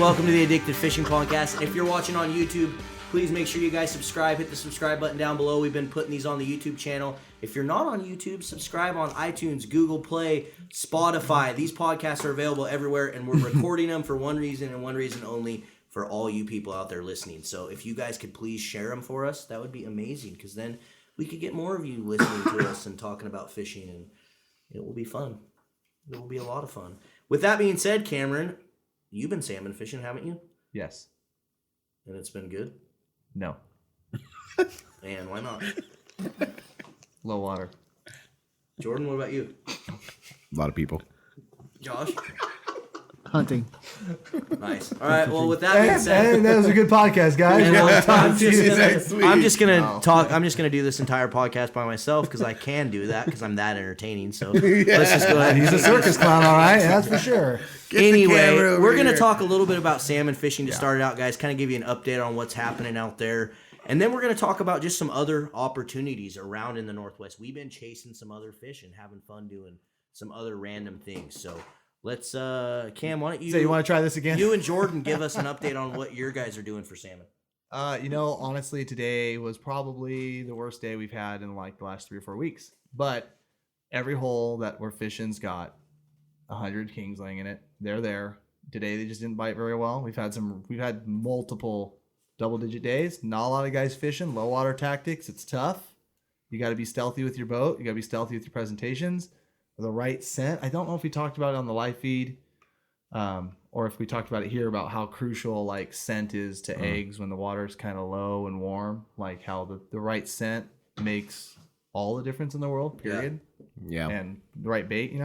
Welcome to the Addicted Fishing Podcast. If you're watching on YouTube, please make sure you guys subscribe. Hit the subscribe button down below. We've been putting these on the YouTube channel. If you're not on YouTube, subscribe on iTunes, Google Play, Spotify. These podcasts are available everywhere, and we're recording them for one reason and one reason only, for all you people out there listening. So if you guys could please share them for us, that would be amazing, because then we could get more of you listening to us and talking about fishing, and it will be fun. It will be a lot of fun. With that being said, Cameron, you've been salmon fishing, haven't you? Yes. And it's been good? No. And why not? Low water. Jordan, what about you? A lot of people. Josh? Hunting. Nice. All right, well, with that being said... And that was a good podcast, guys. I'm just gonna talk. I'm just gonna do this entire podcast by myself because I can do that because I'm that entertaining. So let's just go ahead. He's a circus clown, all right? That's for sure. Anyway, we're gonna talk a little bit about salmon fishing to start it out, guys. Kind of give you an update on what's happening out there, and then we're gonna talk about just some other opportunities around in the Northwest. We've been chasing some other fish and having fun doing some other random things. So let's, Cam, why don't you? So you want to try this again? You and Jordan give us an update on what your guys are doing for salmon. Honestly, today was probably the worst day we've had in like the last 3 or 4 weeks. But every hole that we're fishing's got 100 kings laying in it. They're there. Today they just didn't bite very well. We've had multiple double-digit days. Not a lot of guys fishing. Low water tactics. It's tough. You got to be stealthy with your boat. You got to be stealthy with your presentations. The right scent. I don't know if we talked about it on the live feed, or if we talked about it here about how crucial like scent is to eggs when the water's kind of low and warm. Like how the right scent makes all the difference in the world. Period. Yeah. And the right bait,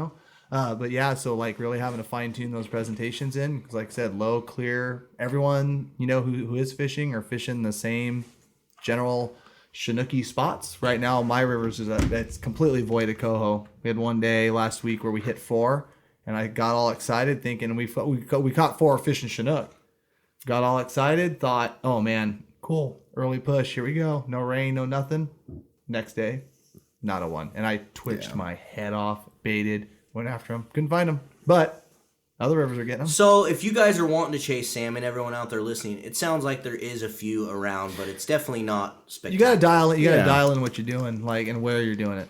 But yeah, so like really having to fine tune those presentations in, because like I said, low, clear. Everyone who is fishing are fishing the same general Chinooki spots. Right now, my rivers it's completely void of coho. We had one day last week where we hit 4, and I got all excited thinking we caught 4 fish in Chinook. Got all excited, thought, oh man, cool, early push, here we go. No rain, no nothing. Next day, not a one, and I twitched my head off, baited, went after him, couldn't find him, but other rivers are getting them. So if you guys are wanting to chase salmon, everyone out there listening, it sounds like there is a few around, but it's definitely not spectacular. You gotta dial it. You gotta dial in what you're doing, like, and where you're doing it,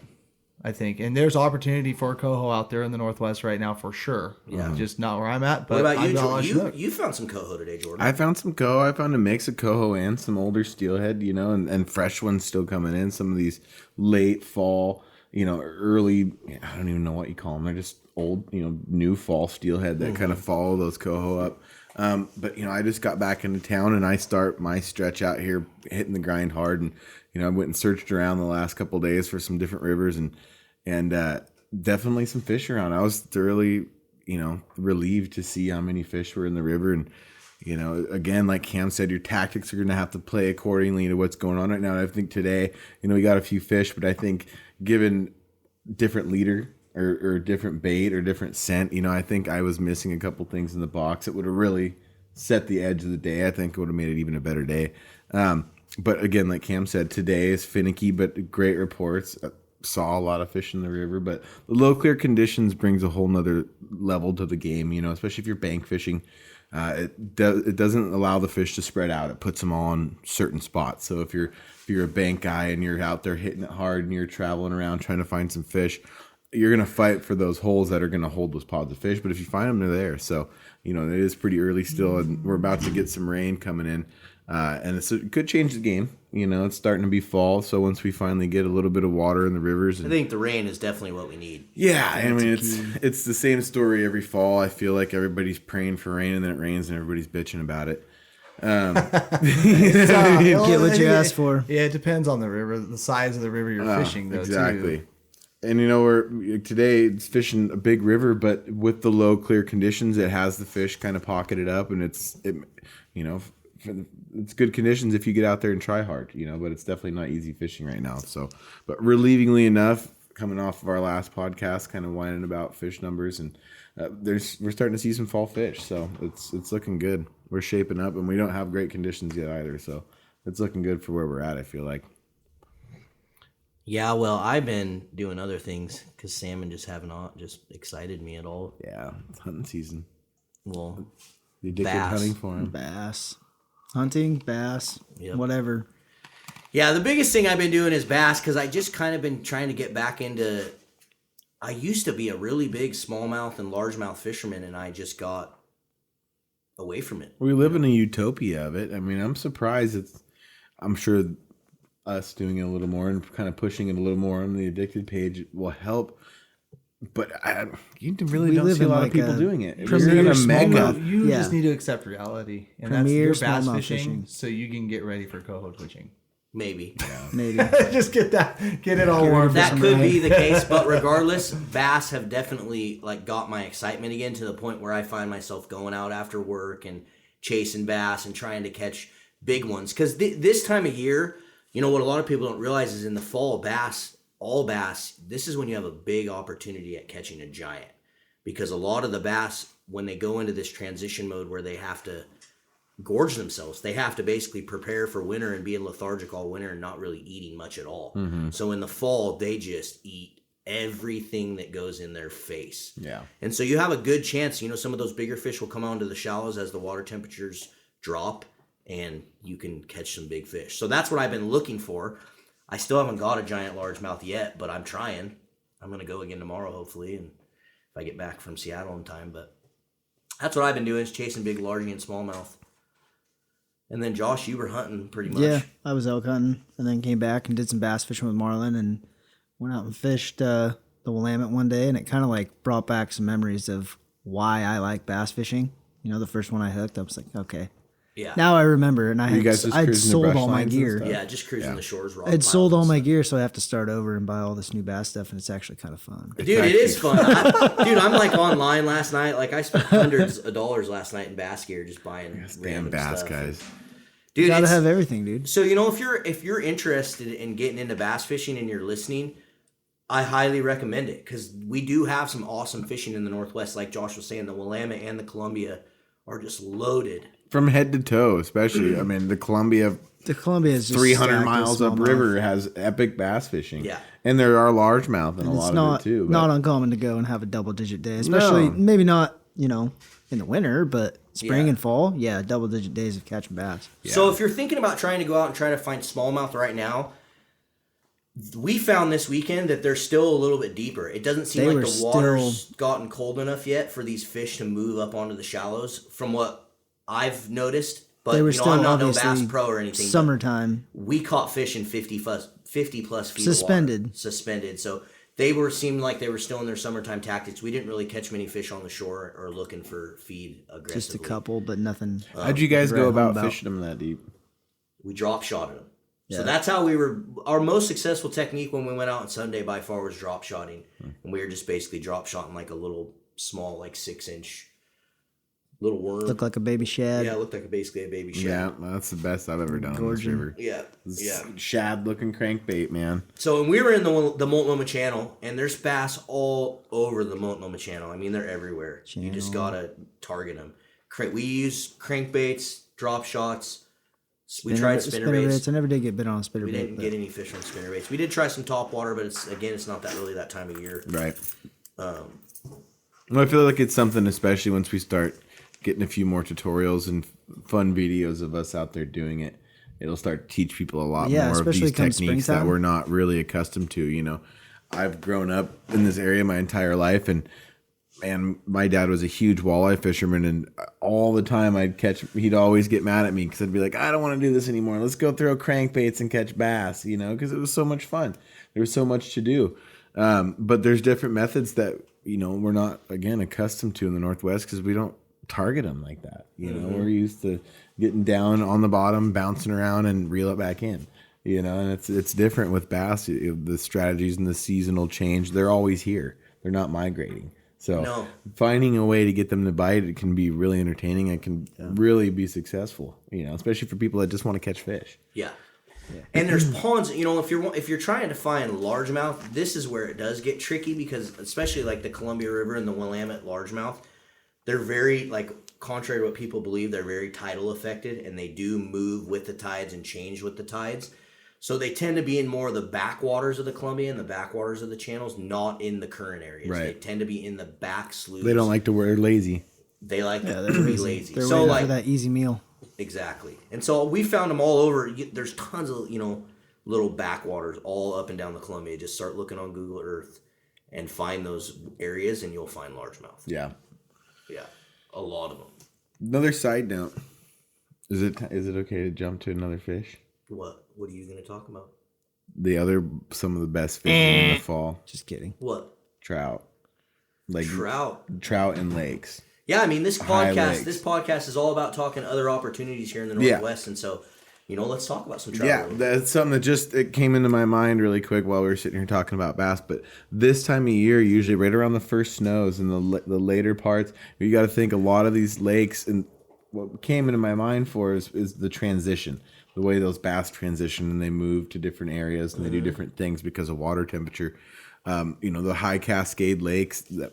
I think. And there's opportunity for coho out there in the Northwest right now for sure. Yeah, just not where I'm at. But what about you, Jordan? You found some coho today, Jordan. I found some coho. I found a mix of coho and some older steelhead, and fresh ones still coming in. Some of these late fall, early. I don't even know what you call them. They're just old, new fall steelhead that kind of follow those coho up. But I just got back into town and I start my stretch out here hitting the grind hard, and I went and searched around the last couple of days for some different rivers and definitely some fish around. I was thoroughly relieved to see how many fish were in the river, and again, like Cam said, your tactics are going to have to play accordingly to what's going on right now. And I think today we got a few fish, but I think given different leader or different bait or different scent, I think I was missing a couple things in the box that would have really set the edge of the day. I think it would have made it even a better day. But again, like Cam said, today is finicky, but great reports. Saw a lot of fish in the river, but the low clear conditions brings a whole nother level to the game, especially if you're bank fishing. It doesn't allow the fish to spread out. It puts them all on certain spots. So if you're a bank guy and you're out there hitting it hard and you're traveling around trying to find some fish, you're going to fight for those holes that are going to hold those pods of fish. But if you find them, they're there. So, it is pretty early still, and we're about to get some rain coming in. And it could change the game. It's starting to be fall. So once we finally get a little bit of water in the rivers. I think the rain is definitely what we need. Yeah. I mean, it's the same story every fall. I feel like everybody's praying for rain, and then it rains and everybody's bitching about it. Get what you asked for. Yeah, it depends on the river, the size of the river you're fishing, though. Exactly. Too. And today it's fishing a big river, but with the low clear conditions, it has the fish kind of pocketed up, and it's good conditions if you get out there and try hard, but it's definitely not easy fishing right now. So, but relievingly enough, coming off of our last podcast, kind of whining about fish numbers, and we're starting to see some fall fish. So it's looking good. We're shaping up, and we don't have great conditions yet either. So it's looking good for where we're at, I feel like. Yeah, well, I've been doing other things because salmon just haven't excited me at all. Yeah, it's hunting season. Well, The addicted Bass. hunting for them. Bass. Hunting, bass, Yep. whatever. Yeah, the biggest thing I've been doing is bass because I just kind of been trying to get back into. I used to be a really big smallmouth and largemouth fisherman, and I just got away from it. We live in a utopia of it. I mean, I'm surprised I'm sure us doing it a little more and kind of pushing it a little more on the addicted page will help. But you really We don't live see a in lot like of people a doing it. premier You're in a mega. smallmouth. You Yeah. just need to accept reality, and Premier that's your bass smallmouth fishing, fishing. so you can get ready for coho twitching. Maybe Maybe. Just get it all warmed that up. could be the case, but regardless, bass have definitely like got my excitement again to the point where I find myself going out after work and chasing bass and trying to catch big ones. Because this time of year, you know what a lot of people don't realize is in the fall, all bass, this is when you have a big opportunity at catching a giant. Because a lot of the bass, when they go into this transition mode where they have to gorge themselves, they have to basically prepare for winter and being lethargic all winter and not really eating much at all. So in the fall, they just eat everything that goes in their face. Yeah. And so you have a good chance, you know, some of those bigger fish will come onto the shallows as the water temperatures drop and you can catch some big fish. So that's what I've been looking for. I still haven't got a giant largemouth yet, but I'm trying. I'm going to go again tomorrow, hopefully, and if I get back from Seattle in time. But that's what I've been doing, is chasing big largie and smallmouth. And then, Josh, you were hunting pretty much. Yeah, I was elk hunting and then came back and did some bass fishing with Marlon and went out and fished the Willamette one day, and it kind of like brought back some memories of why I like bass fishing. You know, the first one I hooked, I was like, okay. Yeah. Now I remember, and You guys just I'd cruising the sold brush all my lines and gear. stuff? Yeah, just cruising the shores. I'd sold all my gear, so I have to start over and buy all this new bass stuff, and it's actually kind of fun. Dude, it is fun. I'm like online last night. Like I spent hundreds of dollars last night in bass gear just buying Damn random bass stuff. guys. Dude, You gotta it's- have everything, dude. So, you know, if you're interested in getting into bass fishing and you're listening, I highly recommend it because we do have some awesome fishing in the Northwest. Like Josh was saying, the Willamette and the Columbia are just loaded. From head to toe, especially. I mean, the Columbia The Columbia is just 300 stacked with miles smallmouth. upriver has epic bass fishing. Yeah. And there are largemouth in a It's lot not of it too. but- not uncommon to go and have a double-digit day, especially maybe not, you know, in the winter, but spring Yeah. and fall, yeah, double-digit days of catching bass. So if you're thinking about trying to go out and try to find smallmouth right now, we found this weekend that they're still a little bit deeper. It doesn't seem They like were the water's gotten cold enough yet for these fish to move up onto the shallows from what I've noticed. But, They were you know, still I'm not no obviously bass pro or anything. but Summertime. we caught fish in 50 plus feet Suspended. of water. Suspended. So seemed like they were still in their summertime tactics. We didn't really catch many fish on the shore or looking for feed aggressively. Just a couple, but nothing. How'd you guys to go write home about about. fishing them that deep? We drop shotted them. So Yeah. that's how our most successful technique when we went out on Sunday by far was drop shotting. And we were just basically drop shotting like a little small, like 6-inch little worm. Look like a baby shad. Yeah, it looked like basically a baby shad. Yeah, that's the best I've ever done on this Gorging. river. Yeah. Yeah. Shad looking crankbait, man. So and we were in the Multnomah Channel, and there's bass all over the Multnomah Channel. I mean, they're everywhere. You just gotta target them. We use crankbaits, drop shots. We tried spinnerbaits. I never did get bit on a spinnerbait. We didn't get any fish on spinnerbaits. We did try some topwater, but it's not really that time of year. Right. Well, I feel like it's something, especially once we start getting a few more tutorials and fun videos of us out there doing it. It'll start to teach people a lot Yeah, more of especially these come techniques that springtime. we're not really accustomed to. You know, I've grown up in this area my entire life, and my dad was a huge walleye fisherman, and all the time he'd always get mad at me because I'd be like, I don't want to do this anymore. Let's go throw crankbaits and catch bass, you know, because it was so much fun. There was so much to do. But there's different methods that, you know, we're not, again, accustomed to in the Northwest because we don't target them like that. You know, we're used to getting down on the bottom, bouncing around, and reel it back in. You know, and it's different with bass. The strategies and the seasonal change, they're always here. They're not migrating. So finding a way to get them to bite, it can be really entertaining. It can really be successful, you know, especially for people that just want to catch fish. Yeah. And there's ponds, you know, if you're trying to find largemouth, this is where it does get tricky because especially like the Columbia River and the Willamette largemouth, they're very, like, contrary to what people believe, they're very tidal affected and they do move with the tides and change with the tides. So they tend to be in more of the backwaters of the Columbia and the backwaters of the channels, not in the current areas. Right. They tend to be in the back sloughs. They don't like to wear lazy. they like Yeah, to they're be lazy. lazy. They're So waiting like for that easy meal. exactly, and so we found them all over. There's tons of little backwaters all up and down the Columbia. Just start looking on Google Earth and find those areas, and you'll find largemouth. Yeah. Yeah, a lot of them. Another side note. Is it okay to jump to another fish? What are you going to talk about? Some of the best fishing in the fall. Just kidding. What? Trout. Like Trout in lakes. Yeah, I mean this High podcast is all about talking other opportunities here in the Northwest, and so let's talk about some trout. Yeah, that's something that it came into my mind really quick while we were sitting here talking about bass. But this time of year, usually right around the first snows and the later parts, you got to think a lot of these lakes. And what came into my mind is the transition, the way those bass transition and they move to different areas and they do different things because of water temperature. The high Cascade lakes that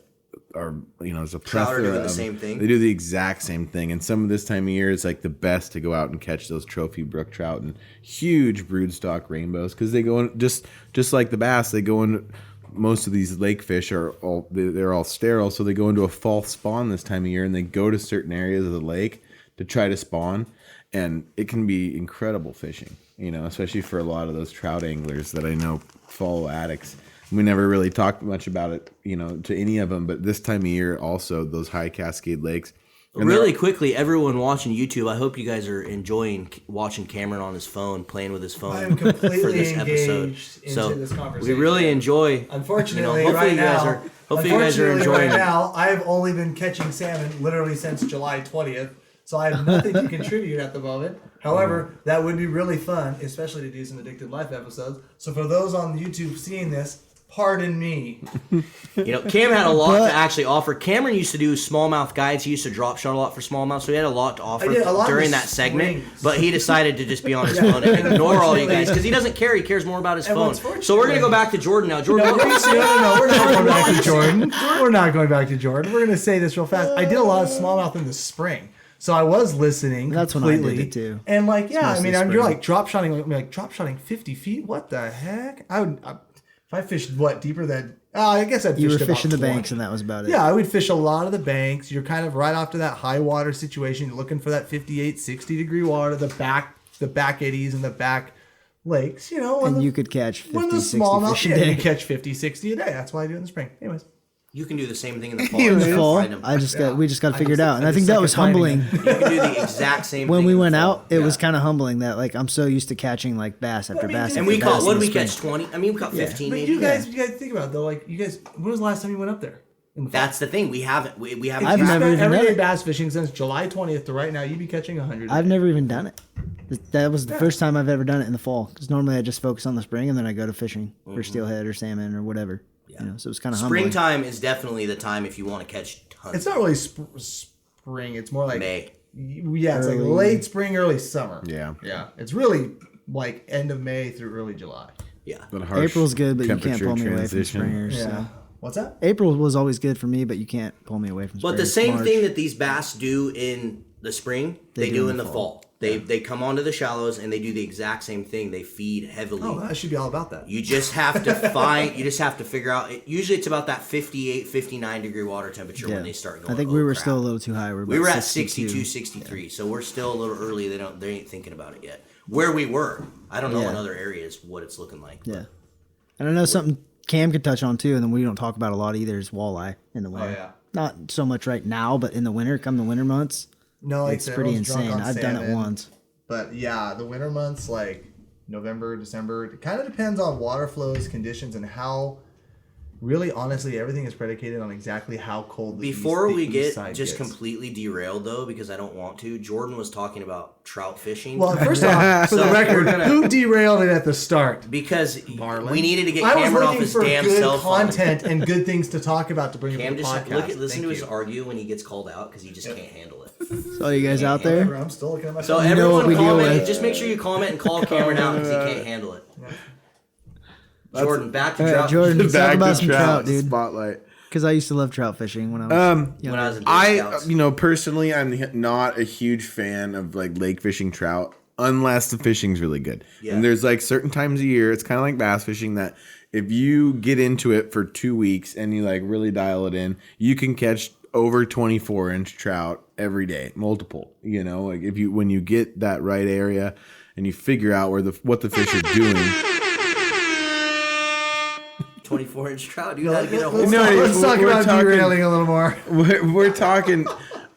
are, there's a plethora doing the of, same thing. They do the exact same thing. And some of this time of year is like the best to go out and catch those trophy brook trout and huge broodstock rainbows because they go in just like the bass. They go in. Most of these lake fish they're all sterile, so they go into a false spawn this time of year and they go to certain areas of the lake to try to spawn, and it can be incredible fishing. Especially for a lot of those trout anglers that I know follow addicts. We never really talked much about it, to any of them. But this time of year, also those high Cascade lakes. And really quickly, everyone watching YouTube, I hope you guys are enjoying watching Cameron on his phone, playing with his phone I'm completely for this episode. engaged into So this conversation. we really enjoy. Unfortunately, hopefully right you guys now, are. Hopefully you guys are enjoying. right now, I've only been catching salmon literally since July 20th, so I have nothing to contribute at the moment. However, that would be really fun, especially to do some Addicted Life episodes. So for those on YouTube seeing this, pardon me. Cam had a lot to actually offer. Cameron used to do smallmouth guides. He used to drop shot a lot for smallmouth, so he had a lot to offer during that segment. But he decided to just be on his phone and ignore all you guys because he doesn't care. He cares more about his phone. So we're gonna go back to Jordan now. Jordan, what were you saying? No, we're not going back to Jordan. We're not going back to Jordan. We're gonna say this real fast. I did a lot of smallmouth in the spring. So I was listening. That's when completely. I did it too. And mostly you're spring. drop shotting 50 feet. What the heck? If I fished deeper than I guess I'd You were fished about fishing the 20. banks, and that was about it. Yeah, I would fish a lot of the banks. You're kind of right after that high water situation. You're looking for that 58, 60 degree water, the back eddies and the back lakes. And you could catch 50, when the 60 smallmouth, fish a you day. can catch 50, 60 a day. That's why I do it in the spring. Anyways. You can do the same thing in the fall. In the Just fall, find 'em. we just got to figure it out, and I think that was humbling. You can do the exact same When thing we in the went fall. out, it was kind of humbling that I'm so used to catching bass after bass. And after we bass caught, in what the did we spring. catch, 20? I mean, we caught 15 But maybe. you guys think about it though. When was the last time you went up there? In the fall? That's the thing. We haven't. We haven't. I've You never spent even done everyday it. bass fishing since July 20th to right now. You'd be catching 100. I've never even done it. That was the first time I've ever done it in the fall. Because normally I just focus on the spring and then I go to fishing for steelhead or salmon or whatever. Yeah. So it was kind of humbling. Springtime is definitely the time if you want to catch tons. It's not really spring. It's more like May. Yeah, it's Early. like late spring, early summer. Yeah. Yeah. It's really like end of May through early July. Yeah. But harsh April's good, but you can't temperature pull me away from transition. springers. Yeah. So. What's that? April was always good for me, but you can't pull me away from spring. But the same March. thing that these bass do in the spring, they do in the fall. They come onto the shallows and they do the exact same thing. They feed heavily. Oh, I should be all about that. You just have to figure out. Usually it's about that 58, 59 degree water temperature when they start going. I think oh, we were crap. still a little too high. We were at 62, 63, so we're still a little early. They ain't thinking about it yet. Where we were, I don't know in other areas what it's looking like. Yeah, and I know something Cam could touch on too, and then we don't talk about a lot either is walleye in the winter. yeah. Not so much right now, but in the winter, come the winter months, No, like it's pretty everyone's drunk insane. on I've done it salmon. once. But yeah, the winter months like November, December, it kind of depends on water flows, conditions, and how. Really, honestly, everything is predicated on exactly how cold. Before we east get side just gets. completely derailed, though, because I don't want to, Jordan was talking about trout fishing. Well, first off, for the record, who derailed it at the start? because Marlin? we needed to get I was Cameron off looking his for damn good cell phone. content and good things to talk about to bring Cam up the just podcast. listen Thank to us you. argue when he gets called out because he just can't handle it. So all you guys out there, Whatever, I'm still looking at my So phone. You know what everyone we deal comment. with. Just make sure you comment and call Cameron out because he can't handle it. Jordan, back to all right, trout. Jordan, talk Back about to some trout, dude. Spotlight. Because I used to love trout fishing when I was When I was in Boy I, Scouts. personally, I'm not a huge fan of like lake fishing trout unless the fishing's really good. Yeah. And there's like certain times a year, it's kind of like bass fishing that if you get into it for 2 weeks and you like really dial it in, you can catch over 24-inch trout every day, multiple. You know, like when you get that right area and you figure out what the fish are doing. 24-inch trout. You gotta get a whole. Let's talk about derailing a little more. We're talking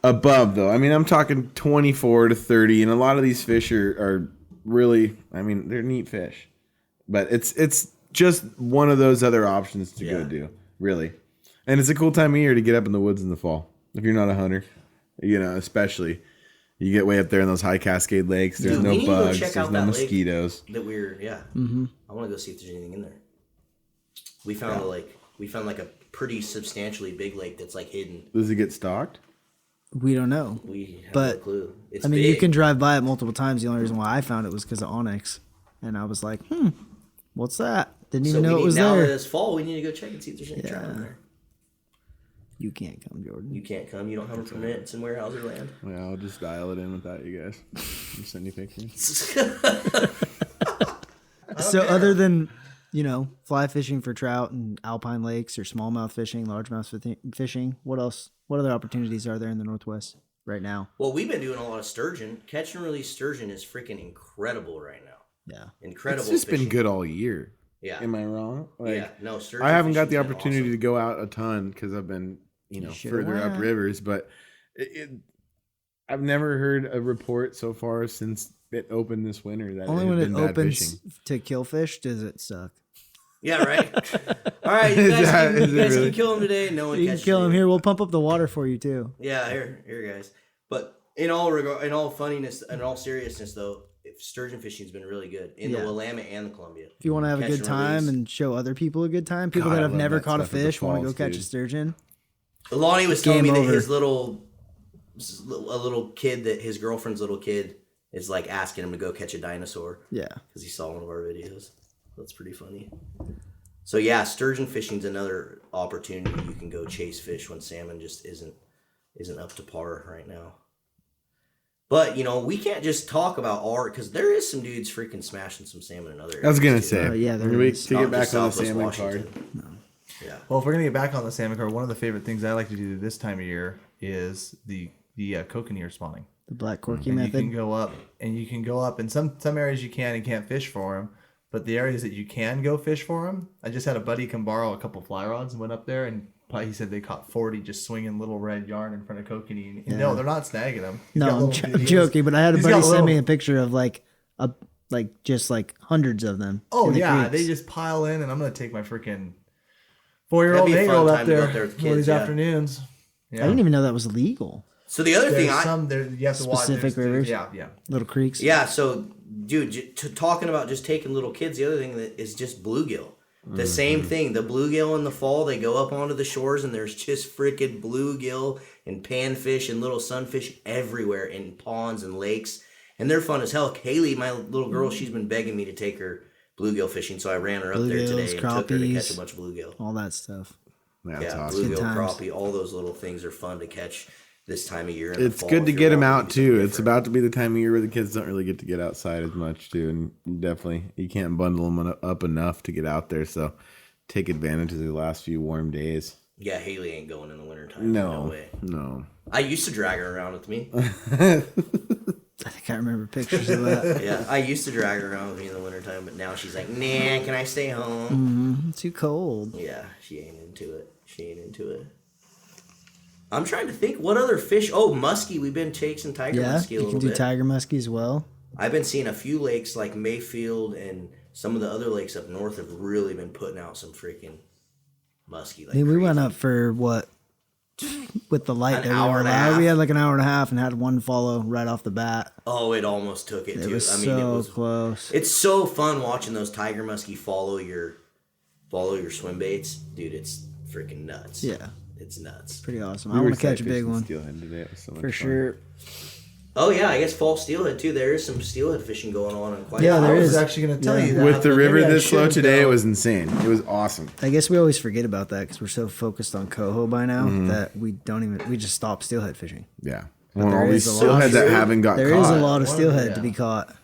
above though. I mean, I'm talking 24 to 30, and a lot of these fish are really. I mean, they're neat fish, but it's just one of those other options to go do. Really. And it's a cool time of year to get up in the woods in the fall. If you're not a hunter, you know, especially you get way up there in those high Cascade lakes. There's no bugs. There's no mosquitoes. I want to go see if there's anything in there. We found a lake. We found like a pretty substantially big lake that's like hidden. Does it get stocked? We don't know. We have no clue. It's I mean, big. you can drive by it multiple times. The only reason why I found it was because of onyx, and I was like, what's that? Didn't even know it was now there. Now that it's fall, we need to go check and see if there's any trout in there. You can't come, Jordan. You can't come. You don't have a permit. It's in Weyerhaeuser land. Yeah, I'll just dial it in without you guys. I'll send you pictures. So other than, fly fishing for trout and alpine lakes or smallmouth fishing, largemouth fishing, what else? What other opportunities are there in the Northwest right now? Well, we've been doing a lot of sturgeon. Catch and release sturgeon is freaking incredible right now. Yeah. Incredible. It's just fishing. been good all year. Yeah. Am I wrong? Like, no, sturgeon. I haven't got the fishing's been opportunity awesome. to go out a ton because I've been, further up rivers. But I've never heard a report so far since it opened this winter that only it when has it been bad opens fishing. to kill fish does it suck. Yeah, right. All right, you guys can kill him today. No one You can kill him here. We'll pump up the water for you too. Yeah, here, guys. But in all funniness, and all seriousness, though, sturgeon fishing's been really good in the Willamette and the Columbia. If you want to have a good time and show other people a good time, people that have never caught a fish want to go catch a sturgeon. Lonnie was telling me that his little kid, that his girlfriend's little kid is like asking him to go catch a dinosaur. Yeah, because he saw one of our videos. That's pretty funny. So yeah, sturgeon fishing's another opportunity. You can go chase fish when salmon just isn't up to par right now. But we can't just talk about art, because there is some dudes freaking smashing some salmon in other areas. I was gonna say, there is. To get back on the salmon card. No. Yeah. Well, if we're gonna get back on the salmon card, one of the favorite things I like to do this time of year is the cochineal spawning. The black corky and method. You can go up, and some areas you can and can't fish for them. But the areas that you can go fish for them, I just had a buddy come borrow a couple fly rods and went up there, and he said they caught 40 just swinging little red yarn in front of kokanee. And no, they're not snagging them. No, I'm joking, but I had a buddy send me a picture of just hundreds of them. Oh yeah, they just pile in, and I'm gonna take my freaking 4-year-old 8-year-old up there one of these afternoons. Yeah. I didn't even know that was illegal. So the other thing, you have to specific watch rivers, little creeks. Yeah, so dude, talking about just taking little kids, the other thing that is just bluegill. The same thing. The bluegill in the fall, they go up onto the shores, and there's just freaking bluegill and panfish and little sunfish everywhere in ponds and lakes, and they're fun as hell. Haley, my little girl, she's been begging me to take her bluegill fishing, so I ran her up there today and took her to catch a bunch of bluegill. All that stuff. That's awesome. Bluegill, crappie, all those little things are fun to catch this time of year. It's good to get them out too. It's about to be the time of year where the kids don't really get to get outside as much too, and definitely you can't bundle them up enough to get out there. So take advantage of the last few warm days. Yeah, Haley ain't going in the wintertime. No way. No. I used to drag her around with me. I think I remember pictures of that. Yeah, I used to drag her around with me in the wintertime, but now she's like, nah, can I stay home? Too cold. Yeah, she ain't into it. I'm trying to think what other fish. Oh, musky. We've been chasing tiger musky a little bit. You can do tiger musky as well. I've been seeing a few lakes like Mayfield, and some of the other lakes up north have really been putting out some freaking musky. Like we went up for what? With the light An hour and a half. we had like an hour and a half and had one follow right off the bat. Oh, it almost took it too. It was close. It's so fun watching those tiger musky follow your swim baits, dude. It's freaking nuts. Yeah, it's nuts. Pretty awesome. I want to catch a big one Steelhead today. It was so much for fun. sure. Oh yeah, I guess fall steelhead too. There is some steelhead fishing going on quite. Yeah, there I was is. actually going to tell you that. With the but river maybe I this slow shouldn't today, go. it was insane. It was awesome. I guess we always forget about that because we're so focused on coho by now that we just stop steelhead fishing. Yeah. But Well, there all is these a lot steelheads of- that haven't got There caught. is a lot of One of steelhead them, to be caught.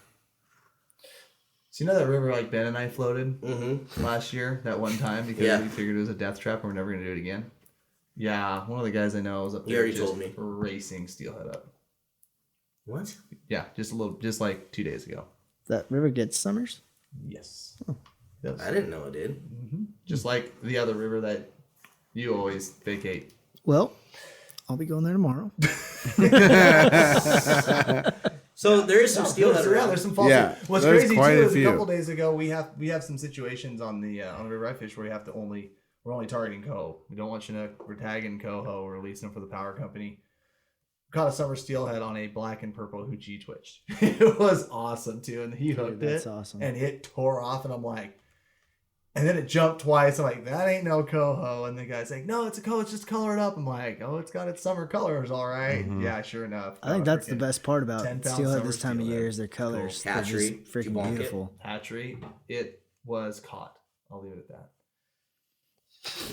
So you know that river like Ben and I floated Mm-hmm. last year, that one time, because we figured it was a death trap and we're never going to do it again? Yeah, one of the guys I know was up You there already just told me. racing steelhead up. What? Yeah, just like 2 days ago. That river gets summers. Yes. I didn't know it did. Just like the other river that you always vacate. Well, I'll be going there tomorrow. So there is some steelhead around. There's some false. Yeah, What's there's crazy quite too a is a few. couple days ago we have some situations on the river I fish where we're only targeting coho. We don't want Chinook. We're tagging coho. We're releasing them for the power company. Caught a summer steelhead on a black and purple hoochie twitched. It was awesome too, and he hooked that's it. awesome. And it tore off, and I'm like, and then it jumped twice. I'm like, that ain't no coho. And the guy's like, no, it's a coho. It's just color it up. I'm like, oh, it's got its summer colors, all right. Yeah, sure enough. I think that's the best part about 10-pound steelhead this summer time of year steelhead. is their colors. Cool. They're Hatchery. just Did you freaking bonk it? beautiful. Hatchery. It was caught. I'll leave it at that.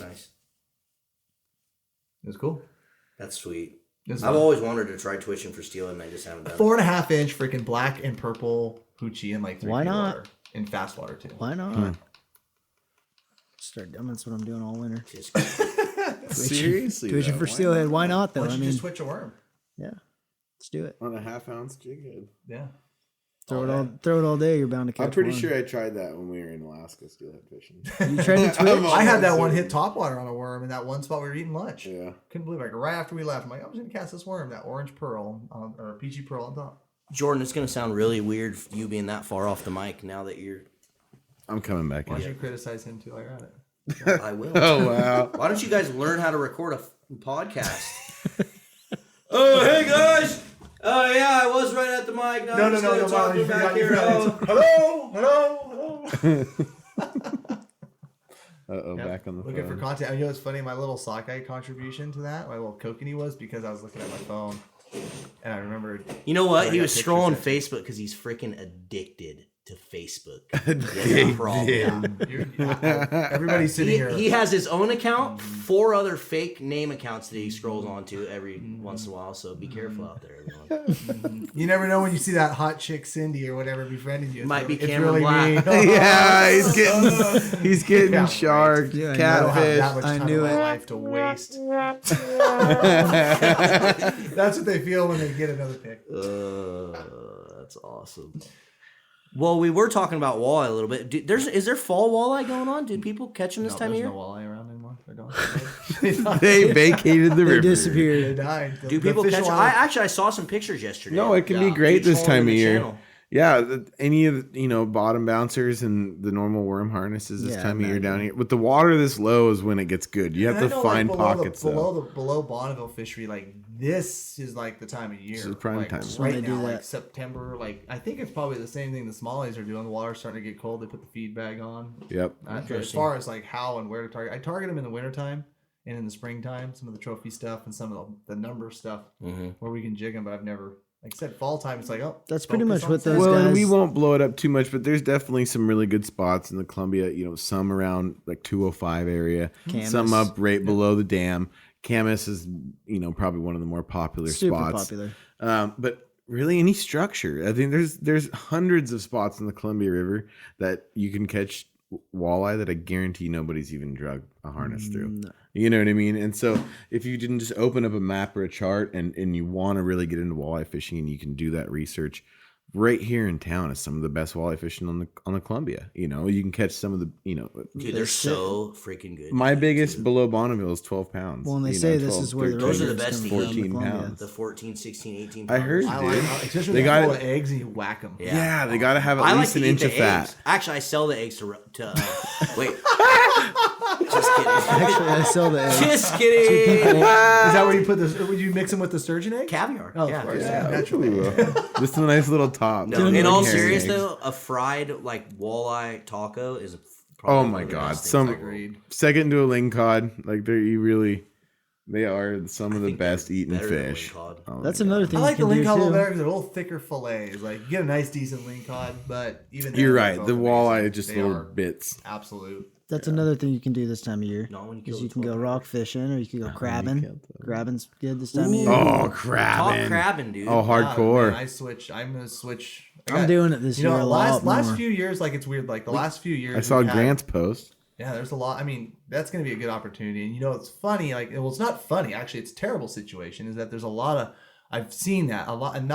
Nice. It was cool. That's sweet. It was I've fun. always wanted to try twitching for steelhead, and I just haven't done it. 4.5 inch freaking black and purple hoochie in like 3 Why feet of not? water. In fast water too. Why not? Start doing that's what I'm doing all winter. Just- Seriously, Twitching though, for why steelhead. Why not though? Why don't I you mean, just twitch a worm? yeah, let's do it. on a half-ounce jig head. Yeah. Throw it all day. You're bound to catch. I'm pretty one. sure I tried that when we were in Alaska steelhead fishing. You tried to twitch. I had that one certain. hit topwater on a worm in that one spot we were eating lunch. Yeah. Couldn't believe it. Like right after we left, I'm like, I'm just gonna cast this worm, that orange pearl or peachy pearl on top. Jordan, it's going to sound really weird for you being that far off the mic now that you're... I'm coming back Why in. don't you criticize him too while you're at it? I will. Oh wow. Why don't you guys learn how to record a podcast? Oh, hey guys! Oh yeah, I was right at the mic. Now I'm just gonna talk you back forgot, you here. forgot. Hello. Uh-oh, Yep. back on the Looking for phone. content. You know what's funny? My little sockeye contribution to that, my little kokanee was because I was looking at my phone and I remembered. You know what? I He got was pictures scrolling of Facebook because he's freaking addicted to Facebook. He has a problem. Everybody's sitting here. He has his own account, 4 other fake name accounts that he scrolls onto every once in a while. So be careful out there, everyone. You never know when you see that hot chick Cindy or whatever befriending you. Might be It's Cameron me. Black. Yeah, he's getting Yeah, shark, Yeah, I I don't have catfish. that much I time knew in my it. life to waste. That's what they feel when they get another pick. That's awesome. Well, we were talking about walleye a little bit. Is there fall walleye going on? Did people catch them this time of There's year? no walleye around anymore. They're gone. They vacated the They river. They disappeared. died. Do people catch them? I saw some pictures yesterday. No, it can be Yeah. great Each this one time in of the year. channel. Yeah, any of the, bottom bouncers and the normal worm harnesses this Yeah, time of year imagine. down here. With the water this low is when it gets good. You have And I to know, find like, pockets though. below Bonneville fishery, like this is like the time of year. This is prime like, time. when Right they do now, like that. September. Like I think it's probably the same thing the smallies are doing. The water's starting to get cold. They put the feed bag on. Yep. As far as like how and where to target, I target them in the wintertime and in the springtime. Some of the trophy stuff and some of the number stuff where we can jig them. But I've never, like I said, fall time. It's like That's pretty focus much on what salmon. those Well, and guys- we won't blow it up too much, but there's definitely some really good spots in the Columbia. Some around like 205 area, some Camas. up right below the dam. Camas is probably one of the more popular Super spots. popular. But really, any structure. I think there's hundreds of spots in the Columbia River that you can catch walleye that I guarantee nobody's even drug a harness through. No. You know what I mean? And so if you didn't just open up a map or a chart and you want to really get into walleye fishing and you can do that research, right here in town is some of the best walleye fishing on the Columbia. You can catch some of the Dude, they're so freaking good. my biggest below Bonneville is 12 pounds. Well, and they say this 12, is where the 13, Those are the regulars best come from, 14 the Columbia. pounds. The 14, 16, 18 I heard, pounders. I like, dude. especially They when got they're full it- of eggs and you whack them. Yeah, they got to have at I like least to an eat inch the of fat. eggs. Actually, I sell the eggs to wait. Just kidding. Actually, I sell the eggs. Just kidding. Is that where you put this? Would you mix them with the sturgeon egg? Caviar. Oh, yeah. of course. Yeah, Naturally. ooh, just a nice little top. No, in Like all herring seriousness eggs. though, a fried like walleye taco is Oh probably my one of the god, best things some in the world. Agreed. second to a lingcod. Like they are some of the think best they're eaten better than fish. lingcod. Oh That's my another God. thing I like you the can do lingcod a little too. better because they're a little thicker fillets. Like you get a nice decent lingcod, but even then, You're they're right. both The walleye amazing. are just They little are bits. absolute. That's another thing you can do this time of year. No, when you kill Is you the can go 12 rock fishing or you can go crabbing. killed them. Crabbing's good this time of Ooh. year. Oh, Top crabbing. crabbing, dude. Oh, hardcore. Man, I'm gonna switch. I'm doing it this year a lot last more. few years, like it's weird. Like the last few years, I saw we've had- Grant's post. Yeah, there's a lot. I mean, that's going to be a good opportunity. And, it's funny. Like, well, it's not funny. Actually, it's a terrible situation is that there's a lot of, I've seen that a lot. And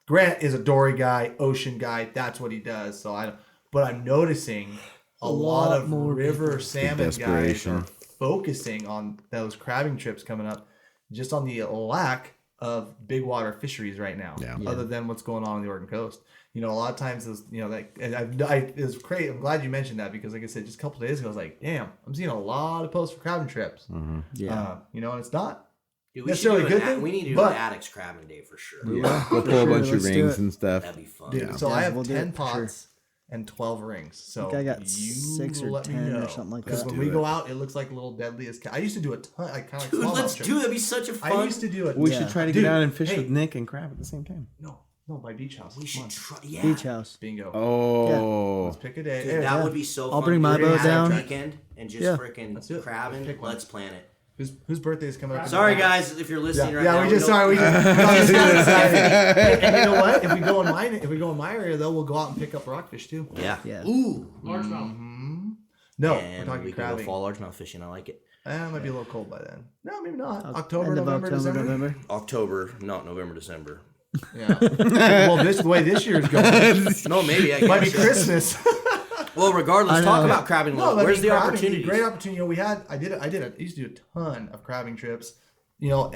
Grant is a dory guy, ocean guy. That's what he does. But I'm noticing a lot of river salmon guys are focusing on those crabbing trips coming up just on the lack of big water fisheries right now, other than what's going on the Oregon coast. A lot of times, it was great. I'm glad you mentioned that because, like I said, just a couple of days ago, I was like, damn, I'm seeing a lot of posts for crabbing trips. Mm-hmm. Yeah. And it's not Dude, necessarily a good thing. We need to do an addicts crabbing day for sure. Yeah. We'll pull a bunch of rings and stuff. That'd be fun. Dude, so I have 10 pots and 12 rings. So I got 6 or 10 or something like that. Because when we go out, it looks like little deadliest. I used to do a ton, like kind of Dude, like let's do it. That'd be such a fun. I used to do it. We should try to go down and fish with Nick and crab at the same time. No, my beach house. We should try. Yeah. Beach house. Bingo. Oh. Let's pick a day. Dude, that would be so fun. I'll bring my We're gonna boat have a down. weekend and just freaking crabbing. Let's plan it. Whose birthday is coming up? Sorry, guys, if you're listening right now. Yeah, we just sorry. We just and you know what? If we go in my area though, we'll go out and pick up rockfish too. Yeah. Ooh. Largemouth. No, And we're talking we can crabbing. go fall largemouth fishing. I like it. It might be a little cold by then. No, maybe not. End October, of November, December. November. October, not November, December. Yeah. Well, the way this year's going, No, maybe. I might be guess. Christmas. Well, regardless, talk about crabbing. No, Where's the crabbing, opportunity? Great opportunity. I used to do a ton of crabbing trips.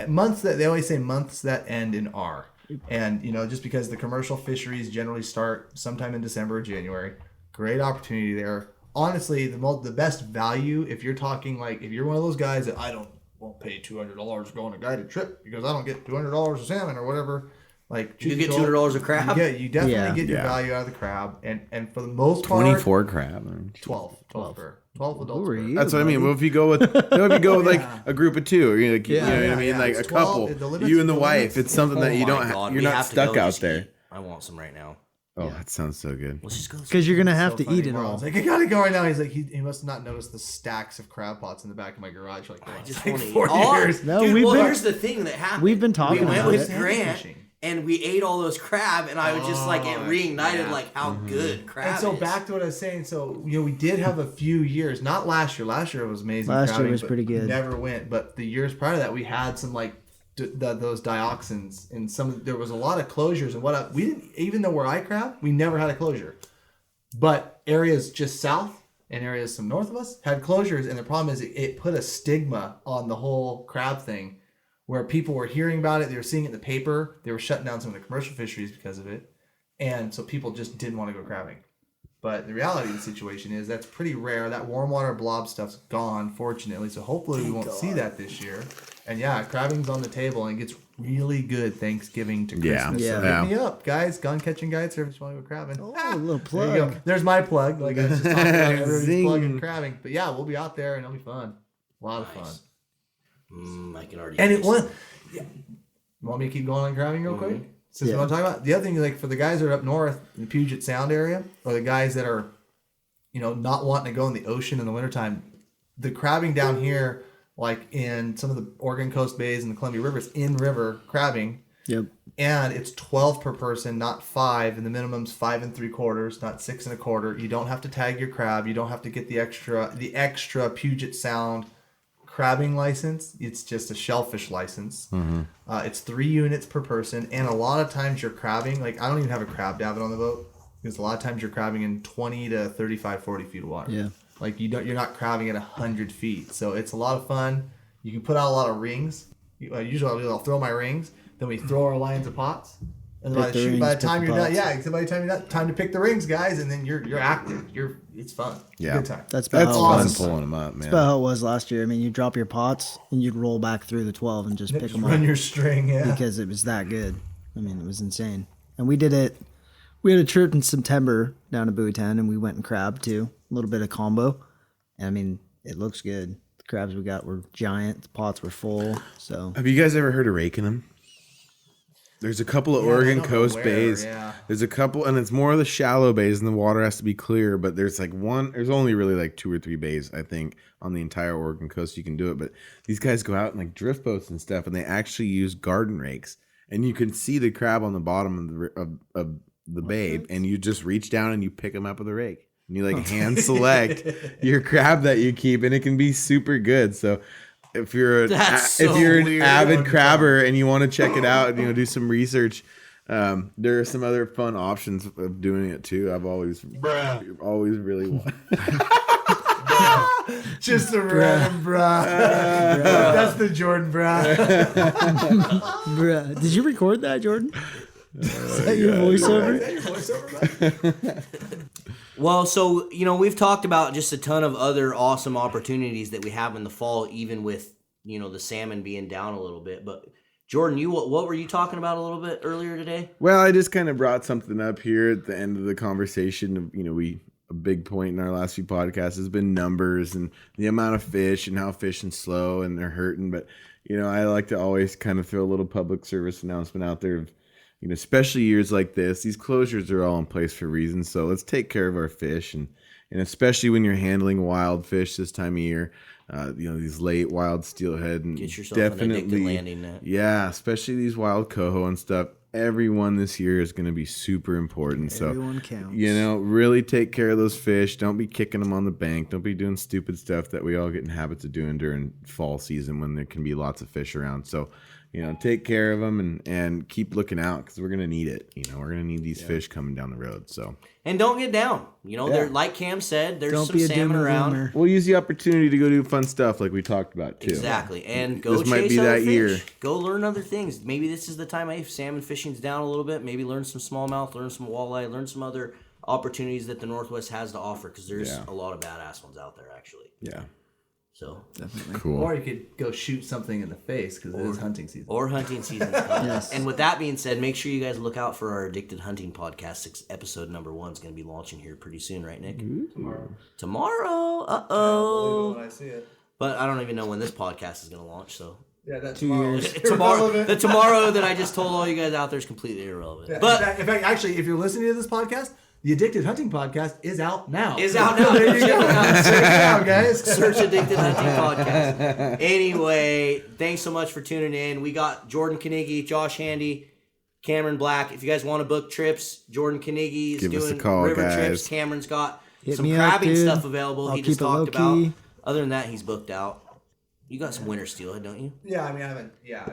Months that they always say months that end in R. And, just because the commercial fisheries generally start sometime in December or January. Great opportunity there. Honestly, the best value, if you're talking like, if you're one of those guys that won't pay $200 to go on a guided trip because I don't get $200 of salmon or whatever. Like You get $200 a crab? You definitely get your value out of the crab. And for the most part, 24 crab. 12 adults. That's what I mean. Well, if you go with like a group of two, or what I mean, like a couple, you and the wife, it's something that you don't have. You're not stuck out there. I want some right now. Oh, that sounds so good. Let's just go. Because you're gonna have to eat it all. Like, I gotta go right now. He's like, he must not notice the stacks of crab pots in the back of my garage. Like, I just like want to eat 40 all. years. No, Dude, we've been- here's the thing that happened. We've been talking We went about with it. Grant, Fishing. and we ate all those crab, and I was just like, it reignited like how good crab And so is. back to what I was saying. So we did have a few years. Not last year. Last year was amazing. Last year crabbing, was but pretty good. Never went. But the years prior to that, we had some like those dioxins, and there was a lot of closures. And we didn't, even though where I crab, we never had a closure. But areas just south and areas some north of us had closures, and the problem is it put a stigma on the whole crab thing, where people were hearing about it, they were seeing it in the paper, they were shutting down some of the commercial fisheries because of it, and so people just didn't want to go crabbing. But the reality of the situation is that's pretty rare. That warm water blob stuff's gone, fortunately, so hopefully we won't see that this year. And yeah, crabbing's on the table, and it gets really good Thanksgiving to Christmas. Yeah. So hit me up, guys. Gun catching guide service. Want to go crabbing? Oh, a little There you go. plug. There's my plug. Like I was just talking about everybody's Zing. plugging crabbing. But yeah, we'll be out there and it'll be fun. A lot of fun. I can already. And taste it was. Yeah. You want me to keep going on crabbing real quick? Since we want to talk about the other thing, like for the guys that are up north in the Puget Sound area, or the guys that are, not wanting to go in the ocean in the wintertime, the crabbing down here, like in some of the Oregon coast bays and the Columbia River, is in river crabbing. Yep. And it's 12 per person, not 5, and the minimum's 5 3/4, not 6 1/4. You don't have to tag your crab. You don't have to get the extra Puget Sound crabbing license. It's just a shellfish license. It's 3 units per person, and a lot of times you're crabbing. Like I don't even have a crab davit on the boat because a lot of times you're crabbing in 20 to 35, 40 feet of water. Yeah. Like you're not crabbing at 100 feet, so it's a lot of fun. You can put out a lot of rings. Usually I'll throw my rings. Then we throw our lines of pots, and by the time you're done, time to pick the rings, guys, and then you're active. It's fun. Yeah. Good time. That's about That's how it fun was. pulling them up, man. That's about how it was last year. I mean, you drop your pots and you'd roll back through the 12 and just pick Just them run up your string, yeah. because it was that good. I mean, it was insane. And we did it. We had a trip in September down to Buoytown, and we went and crabbed too. A little bit of combo. And I mean, it looks good. The crabs we got were giant. The pots were full. So Have you guys ever heard of raking them? There's a couple of Oregon coast bays. Yeah. There's a couple, and it's more of the shallow bays, and the water has to be clear. But there's there's only really like 2 or 3 bays, I think, on the entire Oregon coast you can do it. But these guys go out in like drift boats and stuff, and they actually use garden rakes, and you can see the crab on the bottom of the bay, and you just reach down and you pick them up with a rake. and you like hand select your crab that you keep, and it can be super good. So if you're an avid crabber and you want to check it out and do some research, there are some other fun options of doing it too. I've always really wanted. Just a random bruh. That's the Jordan bruh. Bruh. Did you record that, Jordan? Is that your voiceover? Well, so, we've talked about just a ton of other awesome opportunities that we have in the fall, even with, the salmon being down a little bit. But, Jordan, what were you talking about a little bit earlier today? Well, I just kind of brought something up here at the end of the conversation. A big point in our last few podcasts has been numbers and the amount of fish and how fishing's slow and they're hurting. But, I like to always kind of throw a little public service announcement out there of, especially years like this, these closures are all in place for reasons. So let's take care of our fish. And especially when you're handling wild fish this time of year, these late wild steelhead, and get yourself an addicted landing net. Yeah, especially these wild coho and stuff. Everyone this year is going to be super important. Everyone counts. Really take care of those fish. Don't be kicking them on the bank. Don't be doing stupid stuff that we all get in habits of doing during fall season when there can be lots of fish around. So, take care of them and keep looking out because we're going to need it. We're going to need these fish coming down the road. So, and don't get down. There, like Cam said, there's some salmon around. We'll use the opportunity to go do fun stuff like we talked about too. Exactly, and go this chase might be other that fish. year. Go learn other things. Maybe this is the time if salmon fishing's down a little bit. Maybe learn some smallmouth, learn some walleye, learn some other opportunities that the Northwest has to offer because there's a lot of badass ones out there actually. Yeah. So definitely cool. Or you could go shoot something in the face because it is hunting season. Or hunting season's coming. Yes. And with that being said, make sure you guys look out for our Addicted Hunting podcast. Episode number 1 is going to be launching here pretty soon, right, Nick? Tomorrow. Uh-oh. When I see it. But I don't even know when this podcast is going to launch, so. Yeah, that's 2 years. The tomorrow that I just told all you guys out there is completely irrelevant. Yeah, but in fact, actually, if you're listening to this podcast, the Addicted Hunting podcast is out now. There you go. Check it out, guys. Search Addicted Hunting podcast. Anyway, thanks so much for tuning in. We got Jordan Carnegie, Josh Handy, Cameron Black. If you guys want to book trips, Jordan Carnegie is doing river trips. Cameron's got some crabbing stuff available. He just talked about. Other than that, he's booked out. You got some winter steelhead, don't you? Yeah, I mean, I haven't. Yeah.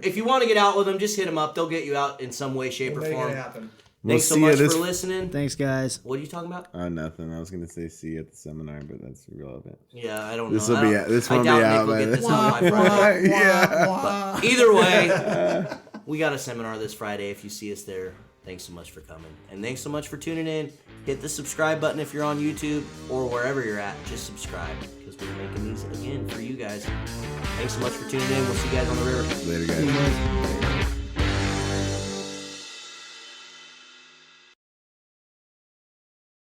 If you want to get out with them, just hit them up. They'll get you out in some way, shape, or form. Happen. Thanks so much for listening. Thanks, guys. What are you talking about? Nothing. I was gonna say see you at the seminar, but that's irrelevant. Yeah, I don't know. This will be. This won't be out by this. Yeah. Either way, we got a seminar this Friday. If you see us there, thanks so much for coming, and thanks so much for tuning in. Hit the subscribe button if you're on YouTube or wherever you're at. Just subscribe because we're making these again for you guys. Thanks so much for tuning in. We'll see you guys on the river. Later, guys.